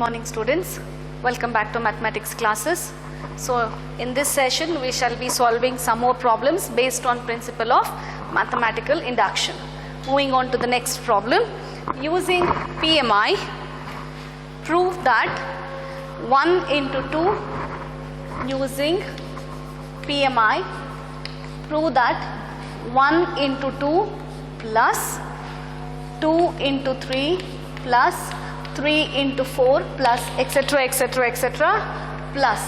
morning, students. Welcome back to mathematics classes. So in this session we shall be solving some more problems based on principle of mathematical induction. Moving on to the next problem. Using PMI, prove that 1 into 2 using PMI, prove that 1 into 2 plus 2 into 3 plus 3 into 4 plus etc etc etc plus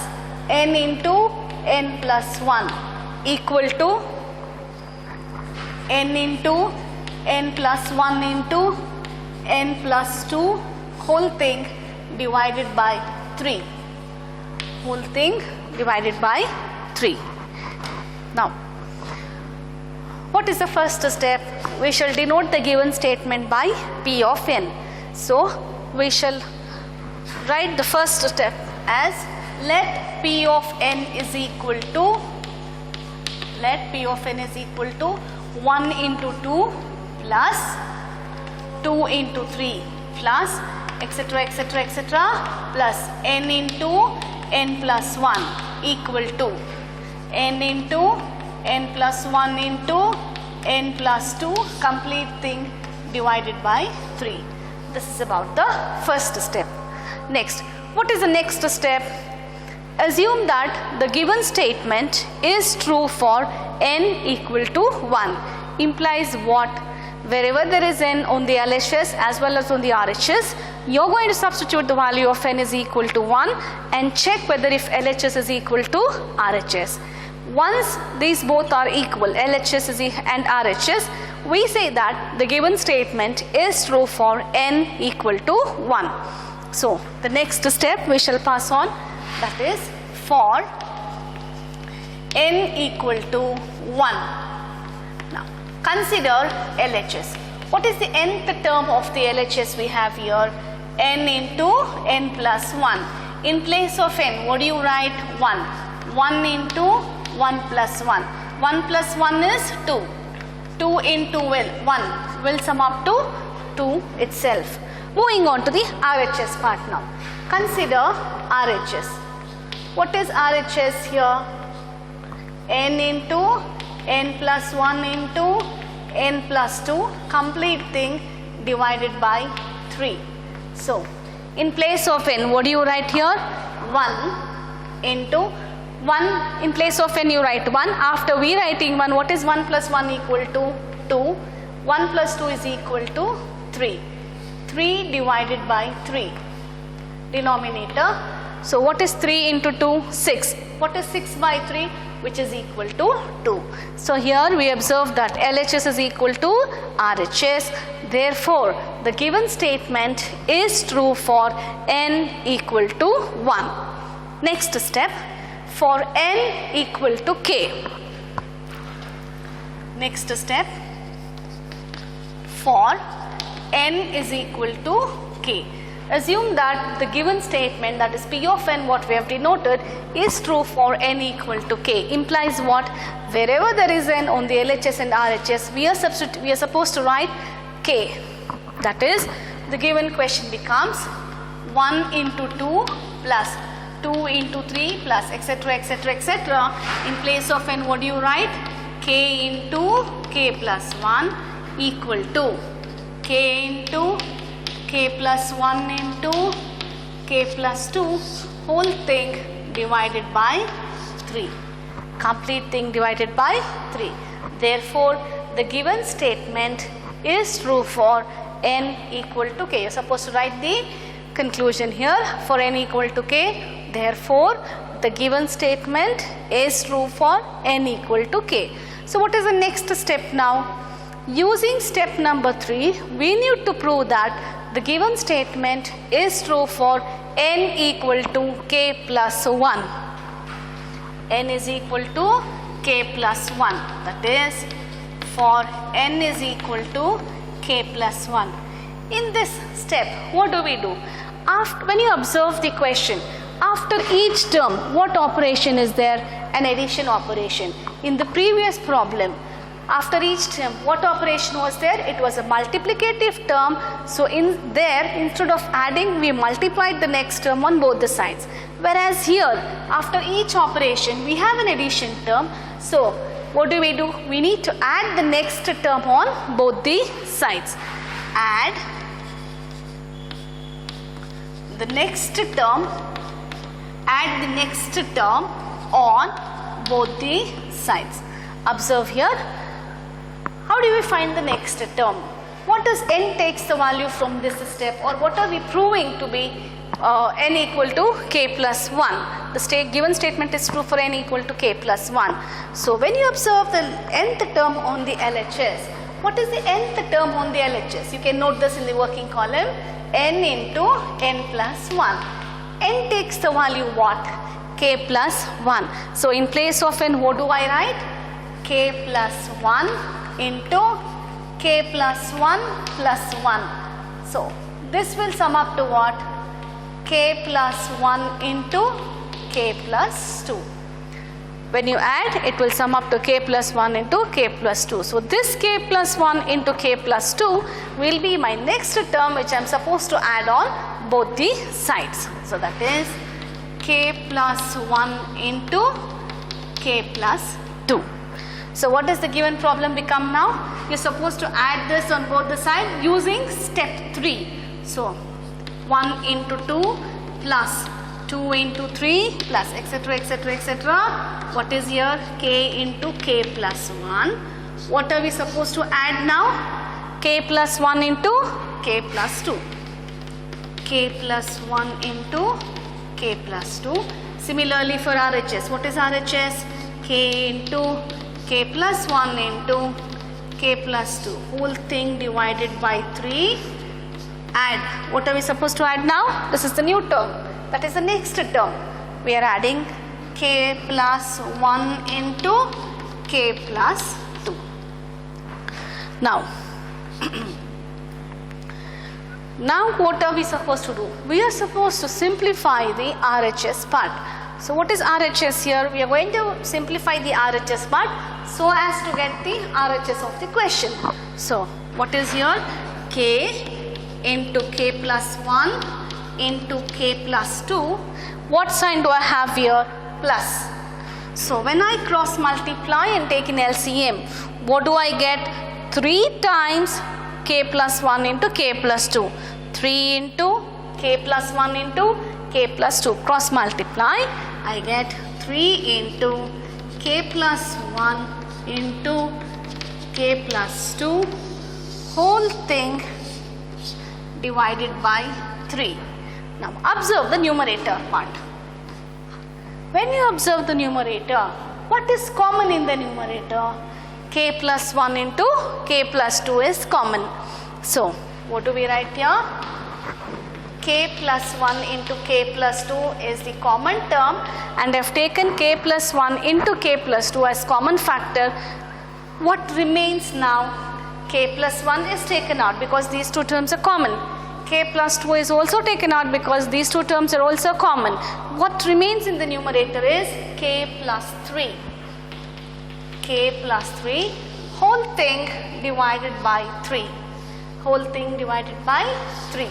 n into n plus 1 equal to n into n plus 1 into n plus 2 whole thing divided by 3. Whole thing divided by 3. Now, what is the first step? We shall denote the given statement by P of n. So, we shall write the first step as let P of n is equal to 1 into 2 plus 2 into 3 plus etc etc etc plus n into n plus 1 equal to n into n plus 1 into n plus 2 complete thing divided by 3. This is about the first step. Next, what is the next step? Assume that the given statement is true for n equal to 1. Implies what? Wherever there is n on the LHS as well as on the RHS, you are going to substitute the value of n is equal to 1 and check whether if LHS is equal to RHS. Once these both are equal, LHS and RHS, we say that the given statement is true for n equal to 1. So, the next step we shall pass on, that is for n equal to 1. Now, consider LHS. What is the nth term of the LHS we have here? N into n plus 1. In place of n, what do you write? 1. 1 into 1 plus 1. 1 plus 1 is 2. 2 into 1 will sum up to 2 itself. Moving on to the RHS part now. Consider RHS. What is RHS here? N into n plus 1 into n plus 2 complete thing divided by 3. So, in place of n, what do you write here? 1 into 1, in place of n you write 1. After we writing 1, what is 1 plus 1 equal to? 2. 1 plus 2 is equal to 3. 3 divided by 3. Denominator. So, what is 3 into 2? 6. What is 6 by 3? Which is equal to 2. So, here we observe that LHS is equal to RHS. Therefore, the given statement is true for n equal to 1. Next step, for n equal to k. Next step, for n is equal to k. Assume that the given statement, that is P of n, what we have denoted, is true for n equal to k. Implies what? Wherever there is n on the LHS and RHS, we are supposed to write k. That is, the given question becomes 1 into 2 plus 2 into 3 plus etc etc etc. In place of n, what do you write? K into k plus 1 equal to k into k plus 1 into k plus 2 whole thing divided by 3. Complete thing divided by 3. Therefore, the given statement is true for n equal to k. You are supposed to write the conclusion here for n equal to k. Therefore, the given statement is true for n equal to k. So, what is the next step now? Using step number 3, we need to prove that the given statement is true for n equal to k plus 1. N is equal to k plus 1. That is, for n is equal to k plus 1. In this step, what do we do? When you observe the question, after each term, what operation is there? An addition operation. In the previous problem, After each term, what operation was there? It was a multiplicative term. So in there, instead of adding, we multiplied the next term on both the sides. Whereas here, after each operation, we have an addition term. So what do? We need to add the next term on both the sides. Add the next term, add the next term on both the sides. Observe here. How do we find the next term? What does n takes the value from this step, or what are we proving to be n equal to k plus 1? The given statement is true for n equal to k plus 1. So when you observe the nth term on the LHS, what is the nth term on the LHS? You can note this in the working column, n into n plus 1. N takes the value what? K plus 1. So in place of n, what do I write? K plus 1 into k plus 1 plus 1. So this will sum up to what? K plus 1 into k plus 2. When you add, it will sum up to k plus 1 into k plus 2. So this k plus 1 into k plus 2 will be my next term, which I am supposed to add on both the sides. So that is k plus 1 into k plus 2. So what does the given problem become now? You are supposed to add this on both the sides using step 3. So 1 into 2 plus 2 into 3 plus etc. etc. etc. What is here? K into k plus 1. What are we supposed to add now? K plus 1 into k plus 2. K plus 1 into k plus 2. Similarly for RHS, what is RHS? K into k plus 1 into k plus 2. Whole thing divided by 3. Add. What are we supposed to add now? This is the new term. That is the next term. We are adding k plus 1 into k plus 2. Now, now what are we supposed to do? We are supposed to simplify the RHS part. So what is RHS here? We are going to simplify the RHS part so as to get the RHS of the question. So what is here? K into k plus 1 into k plus 2. What sign do I have here? Plus. So when I cross multiply and take in LCM, what do I get? 3 times k plus 1 into k plus 2. 3 into k plus 1 into k plus 2. Cross multiply, I get 3 into k plus 1 into k plus 2 whole thing divided by 3. Now observe the numerator part. When you observe the numerator, what is common in the numerator? K plus 1 into k plus 2 is common. So what do we write here? K plus 1 into k plus 2 is the common term, and I have taken k plus 1 into k plus 2 as common factor. What remains now? K plus 1 is taken out because these two terms are common. K plus 2 is also taken out because these two terms are also common. What remains in the numerator is k plus 3. K plus 3 whole thing divided by 3. Whole thing divided by 3.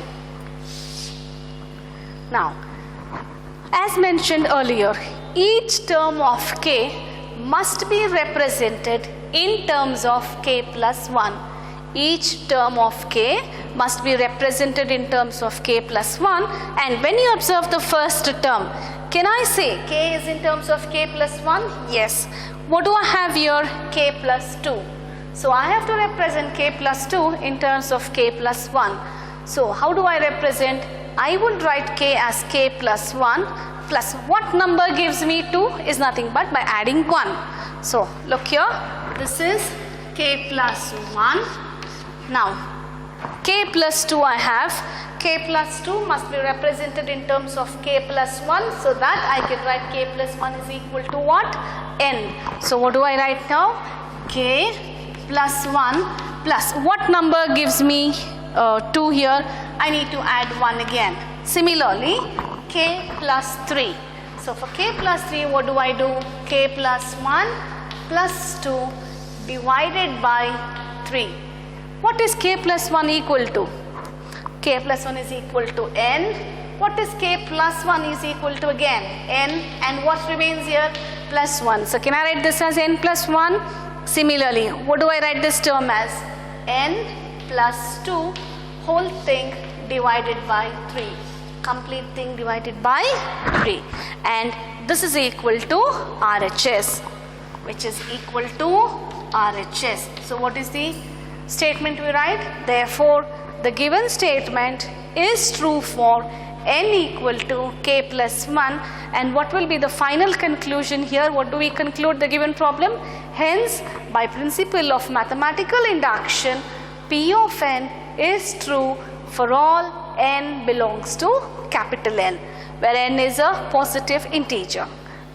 Now, as mentioned earlier, each term of k must be represented in terms of k plus 1. Each term of k must be represented in terms of k plus 1, and when you observe the first term, can I say k is in terms of k plus 1? Yes. What do I have here? K plus 2. So I have to represent k plus 2 in terms of k plus 1. So how do I represent? I would write k as k plus 1 plus what number gives me 2 is nothing but by adding 1. So look here, this is k plus 1. Now k plus 2 I have. K plus 2 must be represented in terms of k plus 1, so that I can write k plus 1 is equal to what? N. So what do I write now? K plus 1 plus what number gives me 2 here? I need to add 1 again. Similarly, k plus 3. So for k plus 3, what do I do? K plus 1 plus 2 divided by 3. What is k plus 1 equal to? K plus 1 is equal to n. What is k plus 1 is equal to again? N, and what remains here? Plus 1. So can I write this as n plus 1? Similarly, what do I write this term as? N plus 2 whole thing divided by 3. Complete thing divided by 3. And this is equal to RHS, which is equal to RHS. So what is the statement we write? Therefore, the given statement is true for n equal to k plus 1. And what will be the final conclusion here? What do we conclude the given problem? Hence, by principle of mathematical induction, P of n is true for all n belongs to capital N, where n is a positive integer.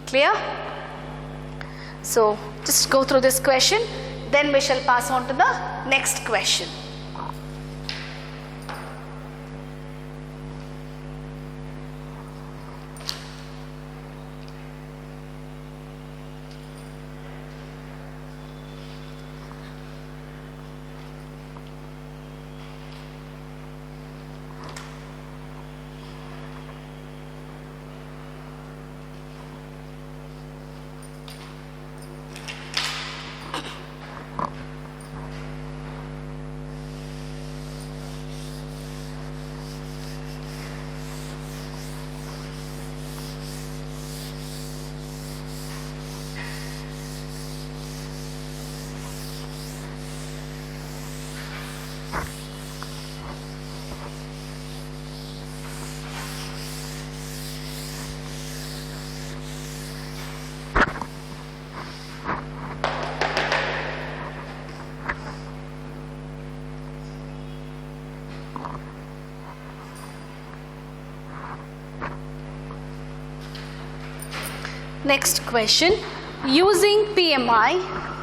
Clear? So, just go through this question, then we shall pass on to the next question. Next question, using PMI,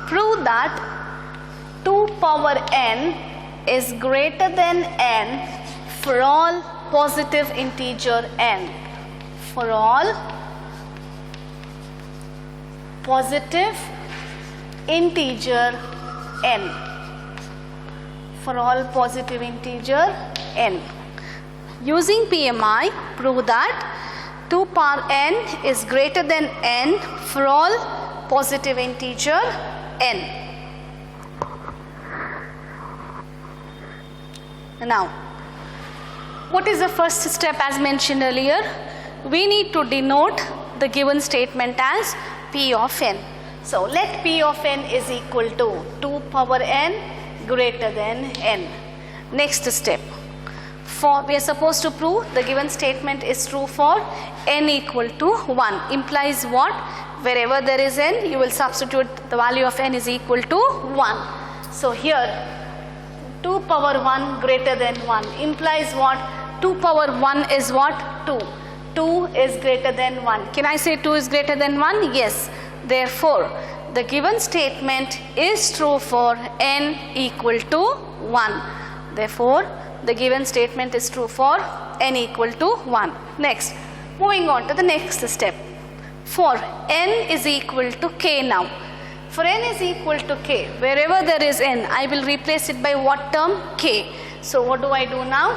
prove that 2 power n is greater than n for all positive integer n. For all positive integer n. For all positive integer n. Using PMI, prove that 2 power n is greater than n for all positive integer n. Now, what is the first step as mentioned earlier? We need to denote the given statement as P of n. So, let P of n is equal to 2 power n greater than n. Next step. We are supposed to prove the given statement is true for n equal to 1. Implies what? Wherever there is n, you will substitute the value of n is equal to 1. So here 2 power 1 greater than 1 implies what? 2 power 1 is what? 2. 2 is greater than 1. Can I say 2 is greater than 1? Yes. Therefore, the given statement is true for n equal to 1. Therefore, the given statement is true for n equal to 1. Next, moving on to the next step. For n is equal to k now. For n is equal to k, wherever there is n, I will replace it by what term? K. So what do I do now?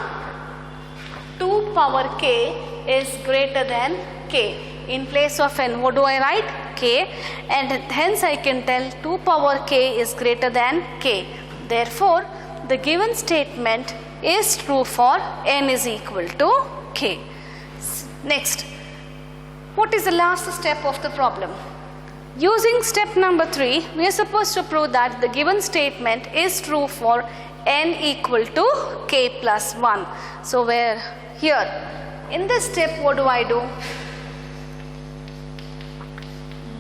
2 power k is greater than k. In place of n, what do I write? K. And hence I can tell 2 power k is greater than k. Therefore, the given statement is true for n is equal to k. Next, what is the last step of the problem? Using step number 3, we are supposed to prove that the given statement is true for n equal to k plus 1. So where here, in this step, what do I do?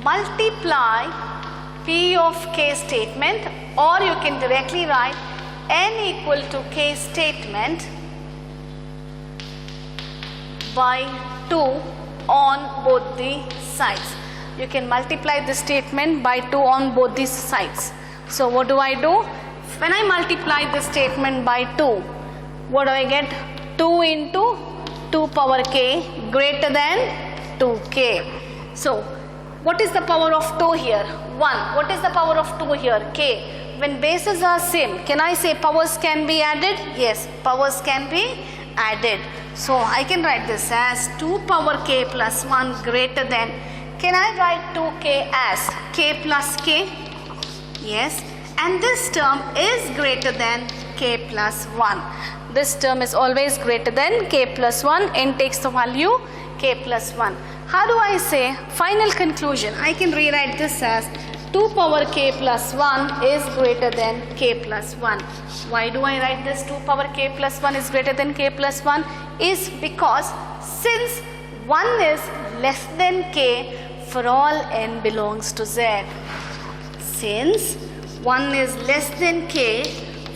Multiply P of k statement, or you can directly write n equal to k statement by 2 on both the sides. You can multiply this statement by 2 on both these sides. So what do I do? When I multiply this statement by 2, what do I get? 2 into 2 power k greater than 2k. So What is the power of 2 here? 1. What is the power of 2 here? K. When bases are same, can I say powers can be added? Yes, powers can be added. So I can write this as 2 power k plus 1 greater than, can I write 2k as k plus k? Yes, and this term is greater than k plus 1. This term is always greater than k plus 1. N takes the value k plus 1. How do I say final conclusion? I can rewrite this as 2 power k plus 1 is greater than k plus 1. Why do I write this 2 power k plus 1 is greater than k plus 1? Is because since 1 is less than k for all n belongs to z. Since 1 is less than k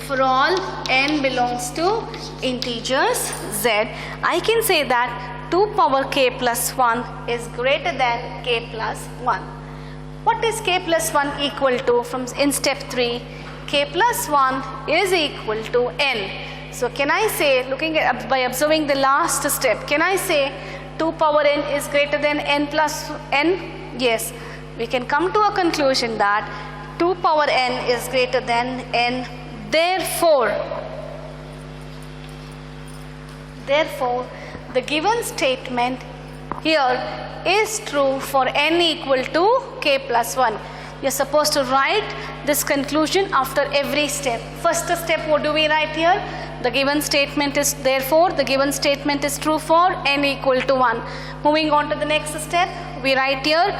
for all n belongs to integers z, I can say that 2 power k plus 1 is greater than k plus 1. What is k plus 1 equal to from in step 3? K plus 1 is equal to n. So can I say, looking at by observing the last step, can I say 2 power n is greater than n plus n? Yes, we can come to a conclusion that 2 power n is greater than n. Therefore, the given statement here is true for n equal to k plus 1. You are supposed to write this conclusion after every step. First step, what do we write here? The given statement is, therefore, the given statement is true for n equal to 1. Moving on to the next step, we write here,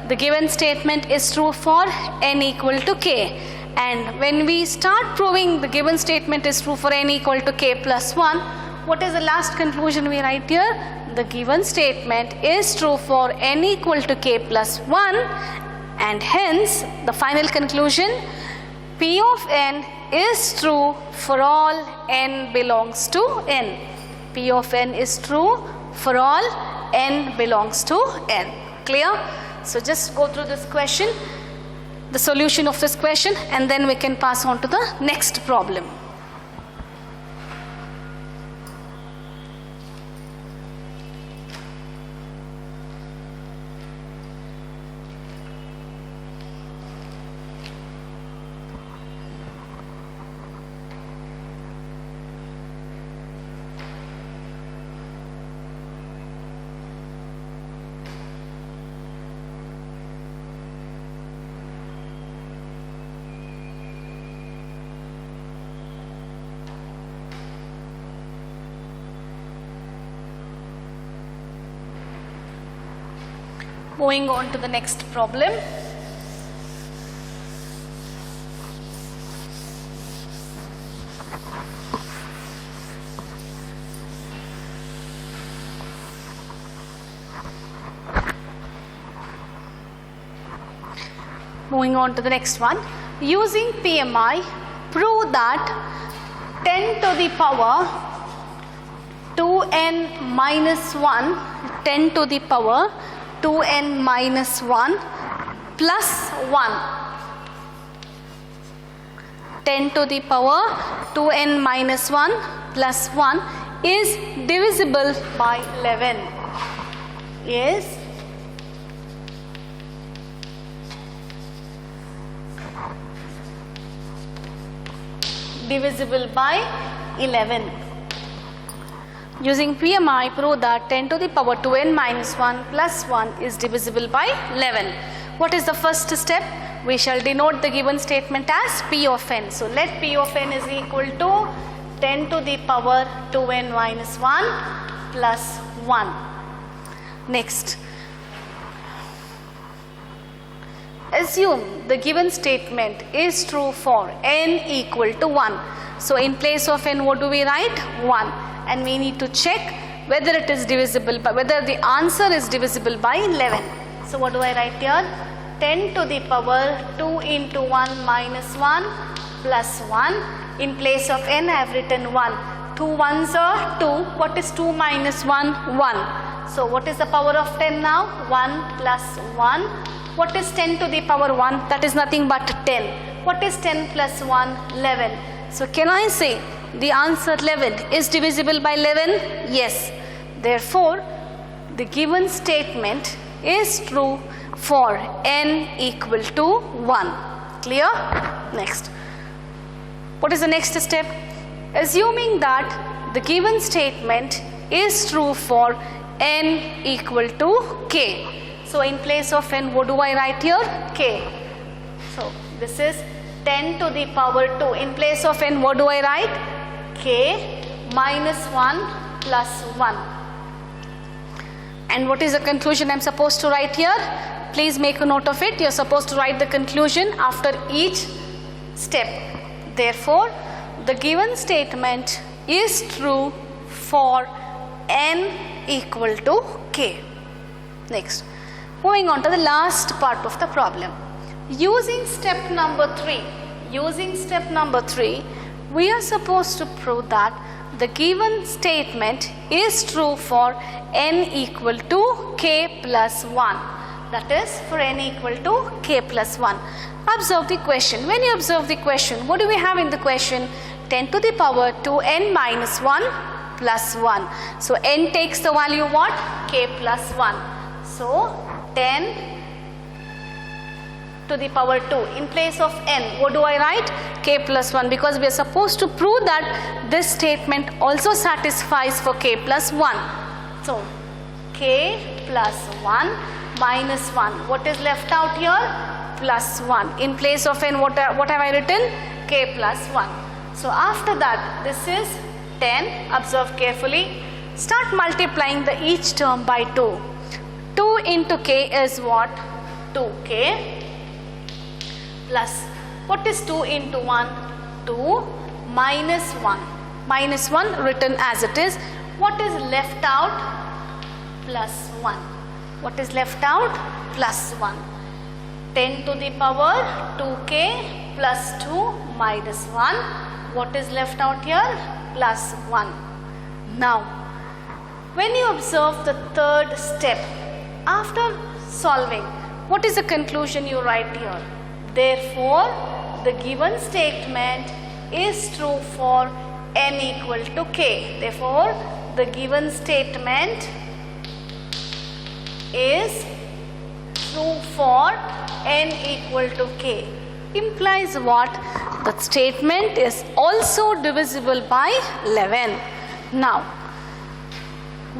the given statement is true for n equal to k. And when we start proving the given statement is true for n equal to k plus 1, what is the last conclusion we write here? The given statement is true for n equal to k plus 1, and hence the final conclusion, P of n is true for all n belongs to n. P of n is true for all n belongs to n. Clear? So just go through this question, the solution of this question, and then we can pass on to the next problem. Moving on to the next problem. Moving on to the next one. Using PMI, prove that 10 to the power 2n minus 1, 10 to the power 2n minus 1 plus 1, 10 to the power 2n minus 1 plus 1 is divisible by 11. Is divisible by 11. Using PMI, prove that 10 to the power 2n minus 1 plus 1 is divisible by 11. What is the first step? We shall denote the given statement as P of n. So let P of n is equal to 10 to the power 2n minus 1 plus 1. Next, assume the given statement is true for n equal to 1. So in place of n, what do we write? 1. And we need to check whether it is divisible by, whether the answer is divisible by 11. So what do I write here? 10 to the power 2 into 1 minus 1 plus 1. In place of n, I have written 1. 2 ones are 2. What is 2 minus 1? 1. So what is the power of 10 now? 1 plus 1. What is 10 to the power 1? That is nothing but 10. What is 10 plus 1? 11. So can I say the answer 11 is divisible by 11? Yes. Therefore, the given statement is true for n equal to 1. Clear? Next. What is the next step? Assuming that the given statement is true for n equal to k. So in place of n, what do I write here? K. So this is 10 to the power 2. In place of n, what do I write? K minus 1 plus 1. And what is the conclusion I'm supposed to write here? Please make a note of it. You're supposed to write the conclusion after each step. Therefore, the given statement is true for n equal to k. Next, moving on to the last part of the problem. Using step number 3, we are supposed to prove that the given statement is true for n equal to k plus 1. That is for n equal to k plus 1. Observe the question. When you observe the question, what do we have in the question? 10 to the power 2n minus 1 plus 1. So n takes the value what? K plus 1. So 10 to the power 2. In place of n, what do I write? K plus 1, because we are supposed to prove that this statement also satisfies for k plus 1. So k plus 1 minus 1. What is left out here? Plus 1. In place of n, what have I written? K plus 1. So after that, this is 10. Observe carefully. Start multiplying the each term by 2. 2 into k is what? 2k plus, what is 2 into 1? 2 minus 1. Minus 1 written as it is. What is left out? Plus 1. What is left out? Plus 1. 10 to the power 2k plus 2 minus 1. What is left out here? Plus 1. Now, when you observe the third step, after solving, what is the conclusion you write here? Therefore, the given statement is true for n equal to k. Therefore, the given statement is true for n equal to k. Implies what? The statement is also divisible by 11. Now,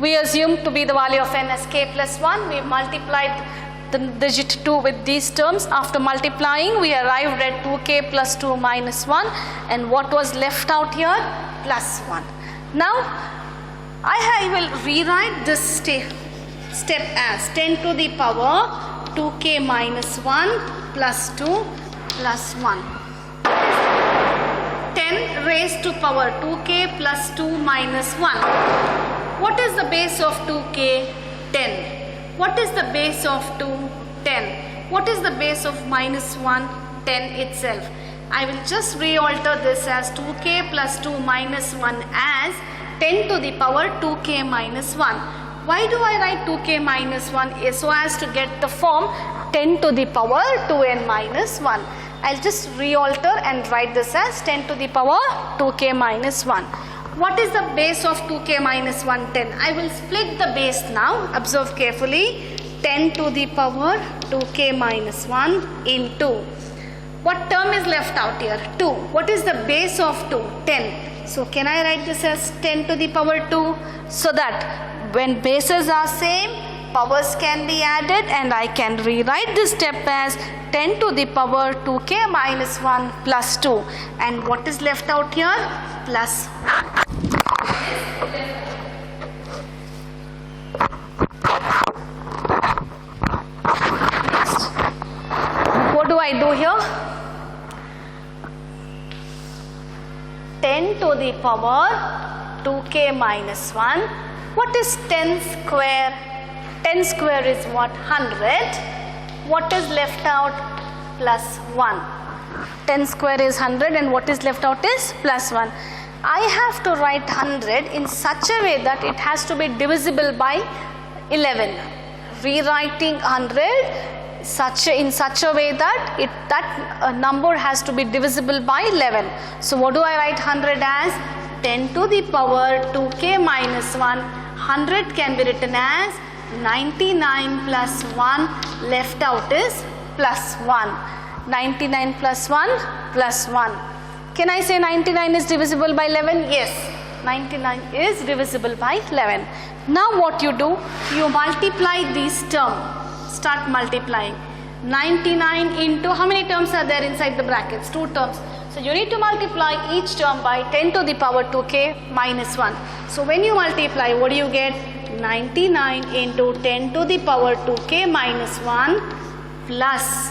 we assume to be the value of n as k plus 1. We multiplied the digit 2 with these terms. After multiplying, we arrived at 2k plus 2 minus 1. And what was left out here? Plus 1. Now, I will rewrite this step as 10 to the power 2k minus 1 plus 2 plus 1. 10 raised to power 2k plus 2 minus 1. What is the base of 2k? 10. What is the base of 2? 10. What is the base of minus 1? 10 itself. I will just re-alter this as 2k plus 2 minus 1 as 10 to the power 2k minus 1. Why do I write 2k minus 1? So as to get the form 10 to the power 2n minus 1. I'll just re-alter and write this as 10 to the power 2k minus 1. What is the base of 2k minus 1? 10. I will split the base now. Observe carefully. 10 to the power 2k minus 1 into. What term is left out here? 2. What is the base of 2? 10. So can I write this as 10 to the power 2? So that when bases are same, powers can be added, and I can rewrite this step as 10 to the power 2k minus 1 plus 2. And what is left out here? Plus 1. Next, what do I do here? 10 to the power 2k minus 1. What is 10 square? 10 square is what? 100. What is left out? Plus 1. 10 square is 100, and what is left out is plus 1. I have to write 100 in such a way that it has to be divisible by 11. Rewriting 100 in such a way that that number has to be divisible by 11. So what do I write 100 as? 10 to the power 2k minus 1. 100 can be written as 99 plus 1, left out is plus 1. 99 plus 1 plus 1. Can I say 99 is divisible by 11? Yes, 99 is divisible by 11. Now what you do, you multiply these terms. Start multiplying. 99 into, how many terms are there inside the brackets? 2 terms. So you need to multiply each term by 10 to the power 2k minus 1. So when you multiply, what do you get? 99 into 10 to the power 2k minus 1 plus,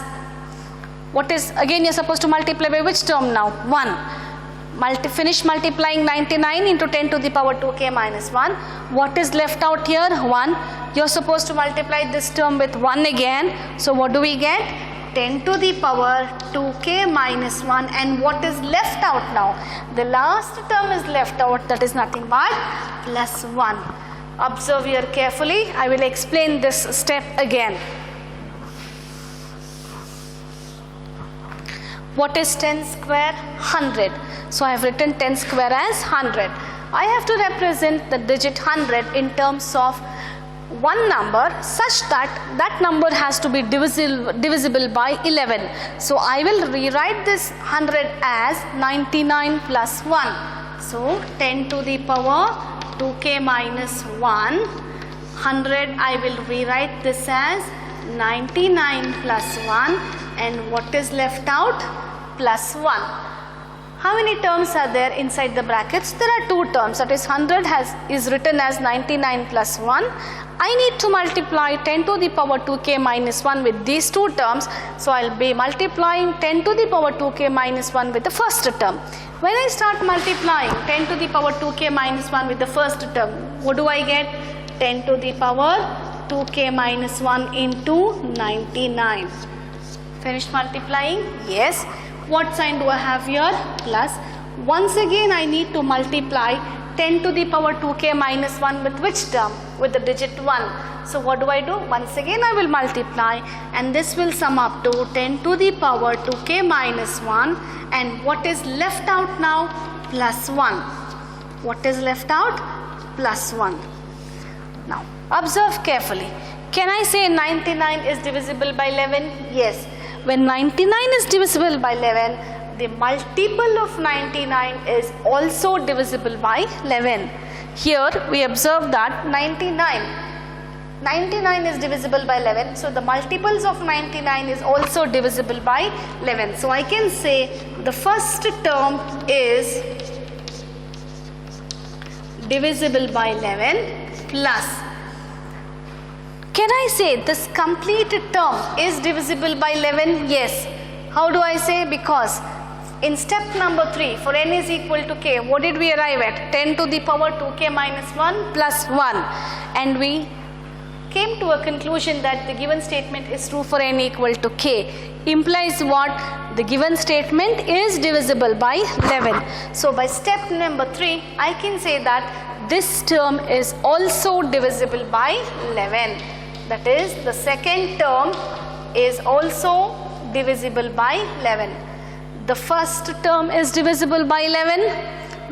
what is, again you are supposed to multiply by which term now? 1. Finish multiplying 99 into 10 to the power 2k minus 1. What is left out here? 1. You are supposed to multiply this term with 1 again. So what do we get? 10 to the power 2k minus 1. And what is left out now? The last term is left out, that is nothing but plus 1. Observe here carefully. I will explain this step again. What is 10 square? 100. So I have written 10 square as 100. I have to represent the digit 100 in terms of one number such that that number has to be divisible by 11. So I will rewrite this 100 as 99 plus 1. So 10 to the power 2k minus 1. 100 I will rewrite this as 99 plus 1. And what is left out? Plus 1. How many terms are there inside the brackets? There are 2 terms, that is 100 is written as 99 plus 1. I need to multiply 10 to the power 2k minus 1 with these 2 terms. So I will be multiplying 10 to the power 2k minus 1 with the first term. When I start multiplying 10 to the power 2k minus 1 with the first term, what do I get? 10 to the power 2k minus 1 into 99. Finished multiplying? Yes. What sign do I have here? Plus. Once again I need to multiply 10 to the power 2k minus 1 with which term? With the digit 1. So what do I do? Once again I will multiply and this will sum up to 10 to the power 2k minus 1. And what is left out now? Plus 1. What is left out? Plus 1. Now observe carefully. Can I say 99 is divisible by 11? Yes. When 99 is divisible by 11, the multiple of 99 is also divisible by 11. Here we observe that 99 is divisible by 11. So the multiples of 99 is also divisible by 11. So I can say the first term is divisible by 11 plus. Can I say this complete term is divisible by 11? Yes. How do I say? Because in step number 3, for n is equal to k, what did we arrive at? 10 to the power 2k minus 1 plus 1. And we came to a conclusion that the given statement is true for n equal to k. Implies what? The given statement is divisible by 11. So by step number 3, I can say that this term is also divisible by 11. That is, the second term is also divisible by 11. The first term is divisible by 11.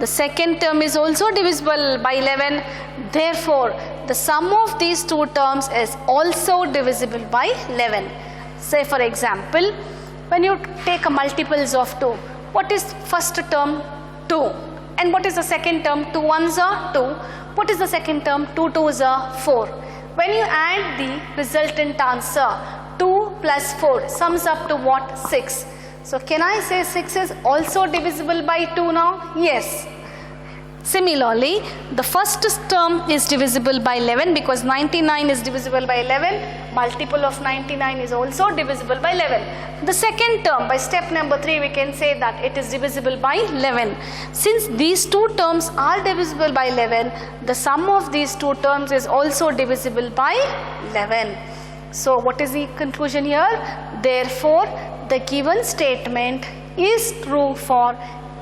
The second term is also divisible by 11. Therefore, the sum of these 2 terms is also divisible by 11. Say for example, when you take a multiples of 2, what is first term? 2. And what is the second term? 2 ones are 2. What is the second term? 2 twos are 4. When you add the resultant answer, 2 plus 4 sums up to what? 6. So can I say 6 is also divisible by 2 now? Yes. Similarly, the first term is divisible by 11 because 99 is divisible by 11. Multiple of 99 is also divisible by 11. The second term, by step number 3, we can say that it is divisible by 11. Since these 2 terms are divisible by 11, the sum of these 2 terms is also divisible by 11. So what is the conclusion here? Therefore, the given statement is true for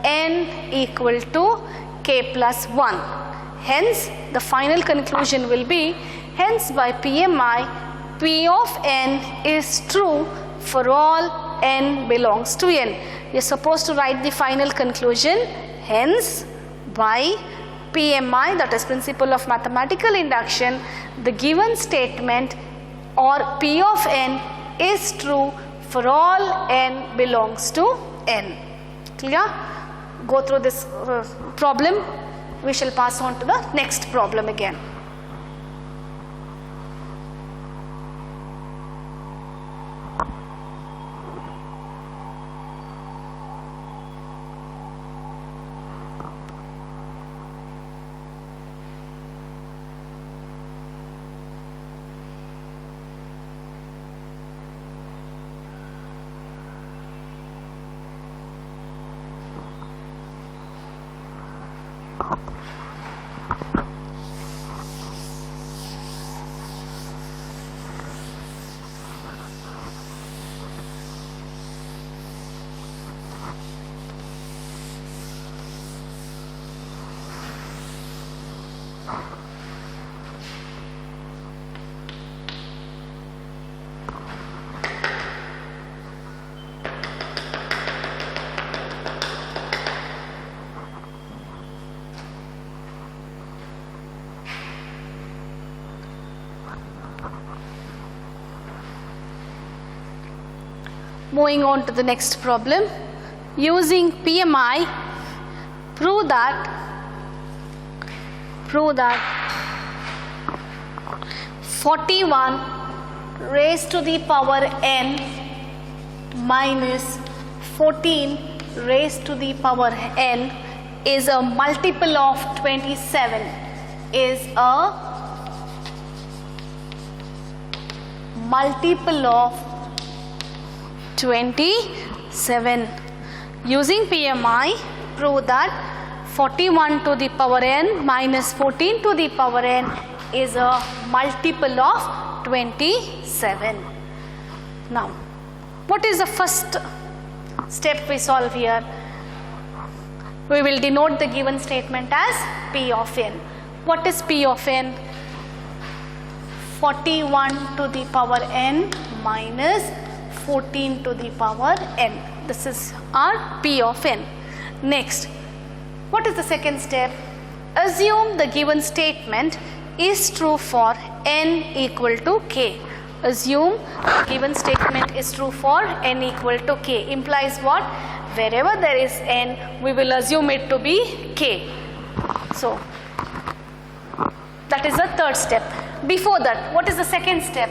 n equal to k plus 1. Hence, the final conclusion will be, hence by PMI, P of n is true for all n belongs to n. You are supposed to write the final conclusion. Hence, by PMI, that is principle of mathematical induction, the given statement or P of n is true for all n belongs to n. Clear? Go through this problem. We shall pass on to the next problem again. Moving on to the next problem. Using PMI, prove that 41 raised to the power n minus 14 raised to the power n is a multiple of 27, is a multiple of 27. Using PMI, prove that 41 to the power n minus 14 to the power n is a multiple of 27. Now, what is the first step we solve here? We will denote the given statement as P of n. What is P of n? 41 to the power n minus 14 to the power n. This is our P of n. Next, what is the second step? Assume the given statement is true for n equal to k. Assume the given statement is true for n equal to k. Implies what? Wherever there is n, we will assume it to be k. So, that is the third step. Before that, what is the second step?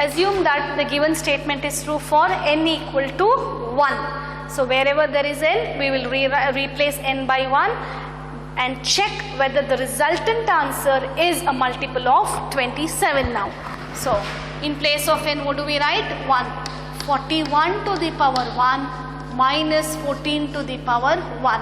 Assume that the given statement is true for n equal to 1. So, wherever there is n, we will replace n by 1 and check whether the resultant answer is a multiple of 27 now. So, in place of n, what do we write? 1. 41 to the power 1 minus 14 to the power 1.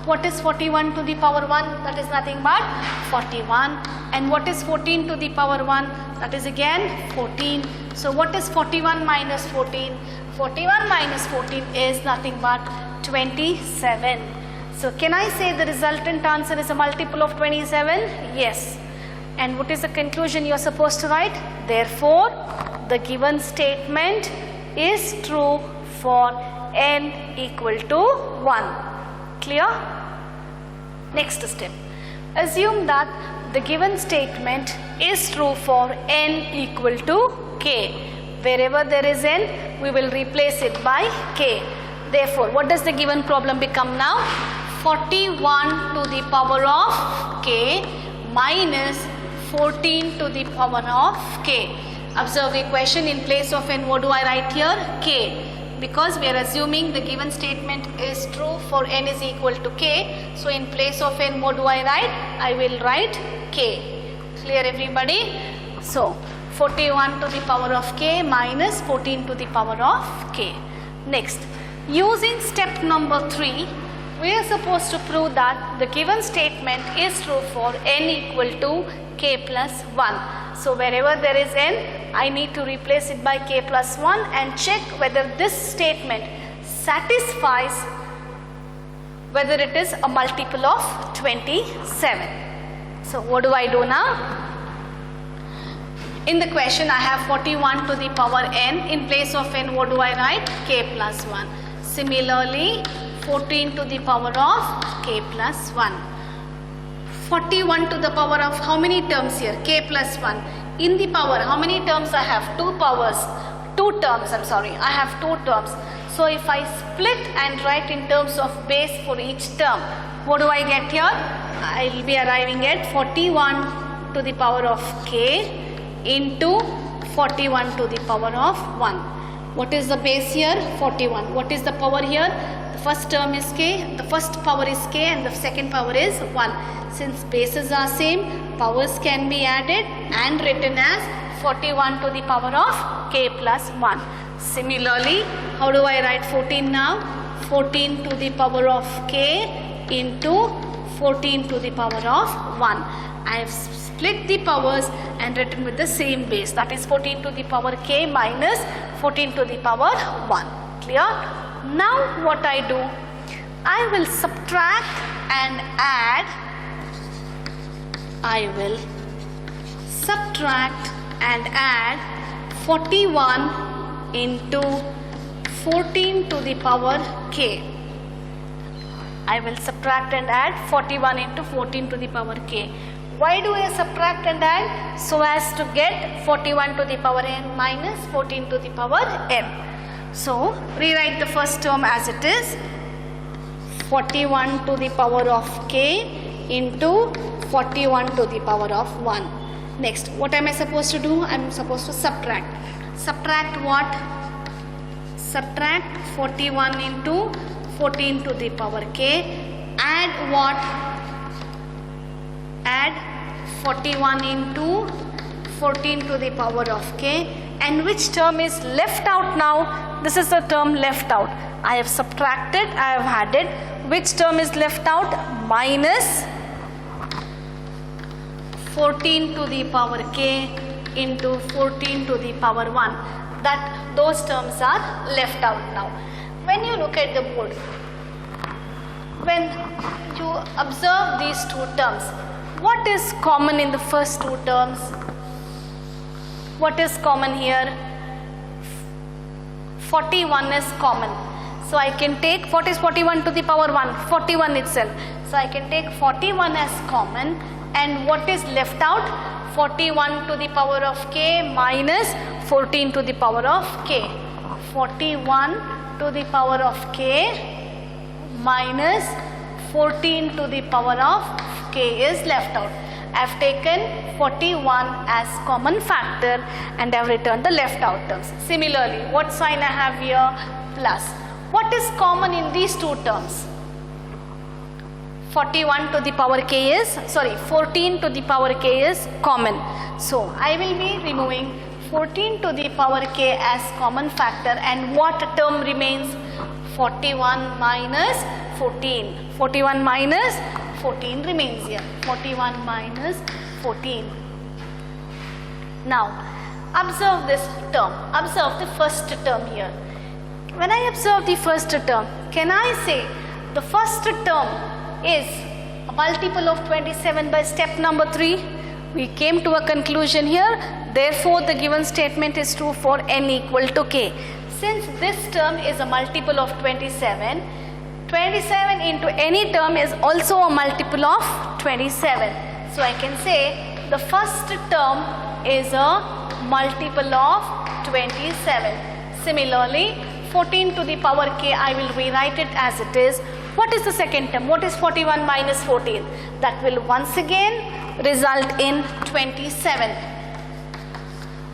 What is 41 to the power 1? That is nothing but 41. And what is 14 to the power 1? That is again 14. So what is 41 minus 14? 41 minus 14 is nothing but 27. So can I say the resultant answer is a multiple of 27? Yes. And what is the conclusion you are supposed to write? Therefore, the given statement is true for n equal to 1. Clear? Next step. Assume that the given statement is true for n equal to k. Wherever there is n, we will replace it by k. Therefore, what does the given problem become now? 41 to the power of k minus 14 to the power of k. Observe the equation. In place of n, what do I write here? K. Because we are assuming the given statement is true for n is equal to k. So in place of n, what do I write? I will write k. Clear everybody? So 41 to the power of k minus 14 to the power of k. Next, using step number 3, we are supposed to prove that the given statement is true for n equal to k plus 1. So wherever there is n, I need to replace it by k plus 1 and check whether this statement satisfies whether it is a multiple of 27. So what do I do now? In the question I have 41 to the power n. In place of n, what do I write? K plus 1. Similarly, 14 to the power of k plus 1. 41 to the power of how many terms here? K plus 1. In the power, how many terms I have? 2 powers. 2 terms, I'm sorry. I have 2 terms. So if I split and write in terms of base for each term, what do I get here? I will be arriving at 41 to the power of K into 41 to the power of 1. What is the base here? 41. What is the power here? The first term is K, the first power is K and the second power is 1. Since bases are same, powers can be added and written as 41 to the power of K plus 1. Similarly, how do I write 14 now? 14 to the power of K into 14 to the power of 1. I have split the powers and written with the same base, that is 14 to the power K minus 14 to the power 1. Clear? Now what I do? I will subtract and add. I will subtract and add 41 into 14 to the power K. I will subtract and add 41 into 14 to the power K. Why do I subtract and add? So as to get 41 to the power n minus 14 to the power n. So rewrite the first term as it is. 41 to the power of K into 41 to the power of 1. Next, what am I supposed to do? I am supposed to subtract. Subtract what? Subtract 41 into 14 to the power K. Add what? Add 41 into 14 to the power of K. And which term is left out now? This is the term left out. I have subtracted, I have added. Which term is left out? Minus 14 to the power K into 14 to the power 1. Those terms are left out now. When you look at the board, when you observe these two terms, what is common in the first two terms? What is common here? 41 is common. So I can take, what is 41 to the power 1? 41 itself. So I can take 41 as common, and what is left out? 41 to the power of K minus 14 to the power of K. 41 to the power of K minus 14 to the power of K is left out. I have taken 41 as common factor and I have returned the left out terms. Similarly, what sign I have here? Plus. What is common in these two terms? 41 to the power K is, 14 to the power K is common. So I will be removing 14 to the power K as common factor, and what term remains? 41 minus 14. 41 minus 14 remains here. 41 minus 14. Now observe this term. Observe the first term here. When I observe the first term, can I say the first term is a multiple of 27 by step number 3? We came to a conclusion here. Therefore, the given statement is true for n equal to k. Since this term is a multiple of 27, 27 into any term is also a multiple of 27. So I can say the first term is a multiple of 27. Similarly, 14 to the power k, I will rewrite it as it is. What is the second term? What is 41 minus 14? That will once again result in 27.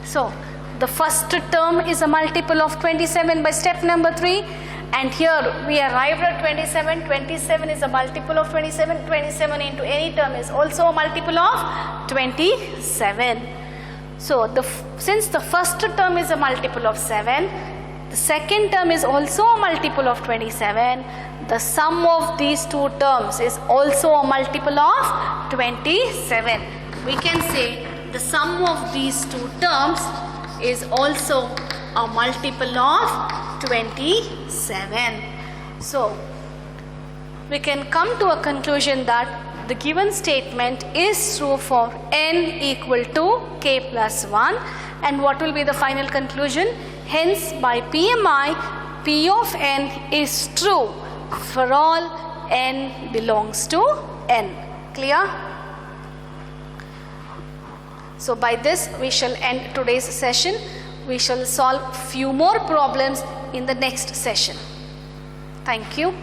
So the first term is a multiple of 27 by step number 3. And here we arrived at 27. 27 is a multiple of 27. 27 into any term is also a multiple of 27. So since the first term is a multiple of 7, the second term is also a multiple of 27. The sum of these two terms is also a multiple of 27. We can say the sum of these two terms is also a multiple of 27. So we can come to a conclusion that the given statement is true for n equal to k plus 1. And what will be the final conclusion? Hence, by PMI, P of n is true for all n belongs to n. Clear? So by this we shall end today's session. We shall solve few more problems in the next session. Thank you.